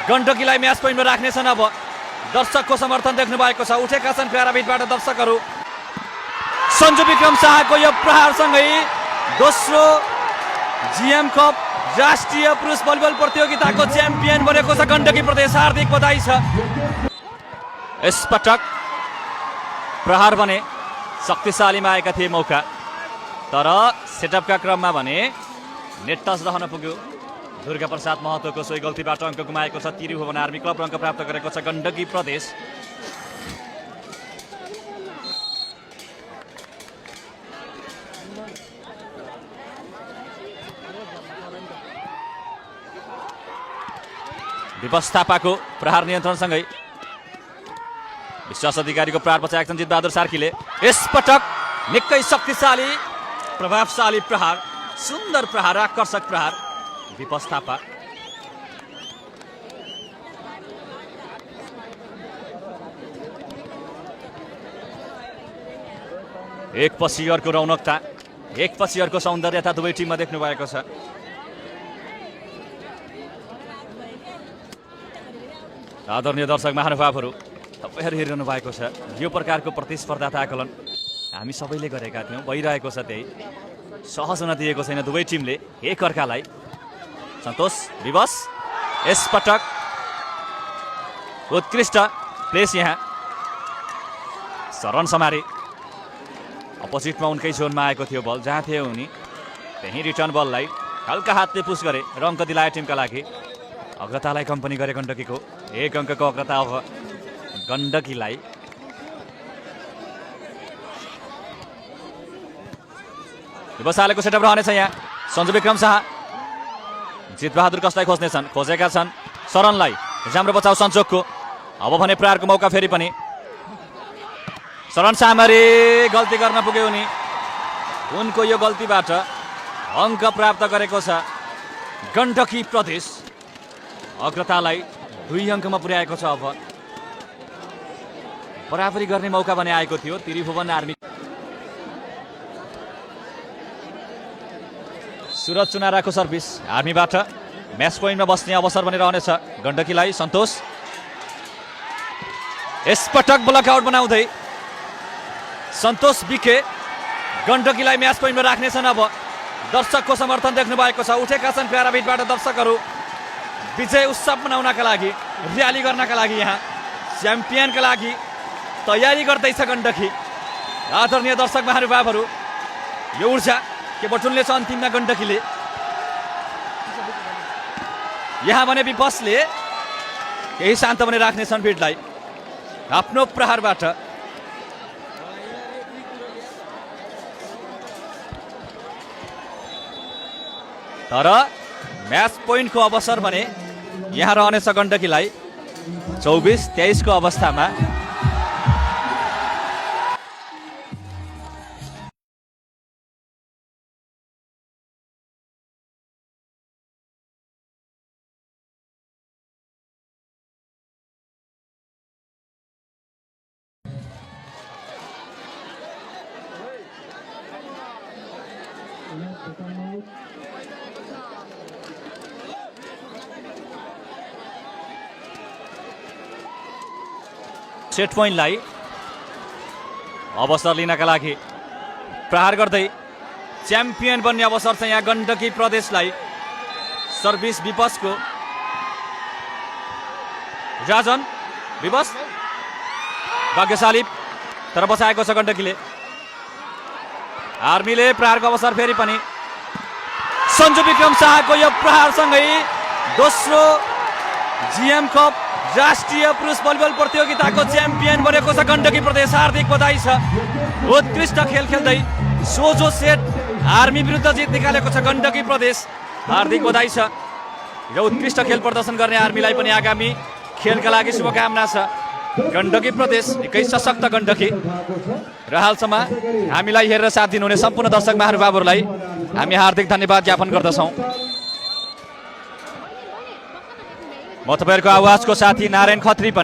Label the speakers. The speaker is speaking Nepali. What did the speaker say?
Speaker 1: गण्डकीलाई म्याच पोइन्टमा राख्नेछन्। अब दर्शकको समर्थन देख्नु भएको छ, उठेका छन् प्याराभिटबाट दर्शकहरू। सञ्जु विक्रम शाहको यो प्रहारसँगै दोस्रो जीएम कप राष्ट्रिय पुरुष भलिबल प्रतियोगिताको च्याम्पियन बनेको छ गण्डकी प्रदेश। हार्दिक बधाई छ। यसपटक प्रहार भने शक्तिशालीमा आएका थिए मौका, तर सेटअपका क्रममा भने नेट टच रहन पुग्यो। दुर्गा प्रसाद महतोको सोही गल्तीबाट अङ्क गुमाएको छ। त्रिभुवन आर्मी क्लब अङ्क प्राप्त गरेको छ गण्डकी प्रदेश। विपस थापाको प्रहार नियन्त्रणसँगै विश्वास अधिकारीको प्रहार बचाएका छन् जितबहादुर सार्कीले। यसपटक निकै शक्तिशाली प्रभावशाली प्रहार, सुन्दर प्रहार, आकर्षक प्रहार विपस थापा। एकपछि अर्को रौनकता, एकपछि अर्को सौन्दर्यता दुवै टिममा देख्नु भएको छ। आदरणीय दर्शक महानुभावहरू, तपाईँहरू हेरिरहनु भएको छ। यो प्रकारको प्रतिस्पर्धा आकलन हामी सबैले गरेका थियौँ, भइरहेको छ। त्यही सहज हुन दिएको छैन दुवै टिमले एकअर्कालाई। सन्तोष विवश यसपटक उत्कृष्ट प्लेस यहाँ। शरण समारे अपोजिटमा उनकै जोनमा आएको थियो बल, जहाँ थियो उनी त्यही रिटर्न बललाई हल्का हातले पुस गरे र अङ्क दिलाए टिमका लागि। अग्रतालाई कम्पनी गरे गण्डकीको, एक अङ्कको अग्रता अब गण्डकीलाई। व्यवसायको सेटअप रहनेछ यहाँ। सञ्जु विक्रम शाह, जितबहादुर कसलाई खोज्नेछन्, खोजेका छन् शरणलाई। राम्रो बचाउ सञ्जोगको। अब भने प्रहारको मौका फेरि पनि। शरण सामरी गल्ती गर्न पुग्यो उनी। उनको यो गल्तीबाट अङ्क प्राप्त गरेको छ गण्डकी प्रदेश। अग्रतालाई 2 अङ्कमा पुर्याएको छ। अब बराबरी गर्ने मौका भने आएको थियो त्रिभुवन आर्मी। सुरज चुनाराको सर्भिस आर्मीबाट म्याच पोइन्टमा बस्ने अवसर पनि रहनेछ गण्डकीलाई। सन्तोष यसपटक ब्लकआउट बनाउँदै सन्तोष बिके गण्डकीलाई म्याच पोइन्टमा राख्नेछन्। अब दर्शकको समर्थन देख्नु भएको छ, उठेका छन् प्याराभिटबाट दर्शकहरू। विजय उत्सव मनाउनका लागि, र्याली गर्नका लागि यहाँ च्याम्पियनका लागि तयारी गर्दैछ गण्डकी। आदरणीय दर्शक महानुभावहरू, यो ऊर्जा के बटुल्नेछ अन्तिममा गण्डकीले। यहाँ भने विपसले केही शान्त भने राख्नेछन् भिडलाई आफ्नो प्रहारबाट। तर म्याच पोइन्टको अवसर भने यहाँ रहनेछ गण्डकीलाई 24-23 को अवस्थामा। सेट पोइन्टलाई अवसर लिनका लागि प्रहार गर्दै च्याम्पियन बन्ने अवसर छ यहाँ गण्डकी प्रदेशलाई। सर्भिस विपसको। राजन विपस भाग्यशाली तर बचाएको छ गण्डकीले। आर्मीले प्रहारको अवसर फेरि पनि। सञ्जु विक्रम शाहको यो प्रहारसँगै दोस्रो जीएम कप राष्ट्रिय पुरुष भलिबल प्रतियोगिताको च्याम्पियन बनेको छ गण्डकी प्रदेश। हार्दिक बधाई छ। उत्कृष्ट खेल खेल्दै सोझो सेट आर्मी विरुद्ध जित निकालेको छ गण्डकी प्रदेश। हार्दिक बधाई छ। र उत्कृष्ट खेल प्रदर्शन गर्ने आर्मीलाई पनि आगामी खेलका लागि शुभकामना छ। गण्डकी प्रदेश निकै सशक्त गण्डकी। र हालसम्म हामीलाई हेरेर साथ दिनुहुने सम्पूर्ण दर्शक महानुभावहरूलाई हामी हार्दिक धन्यवाद ज्ञापन गर्दछौँ। म तपाईँहरूको आवाजको साथी नारायण खत्री।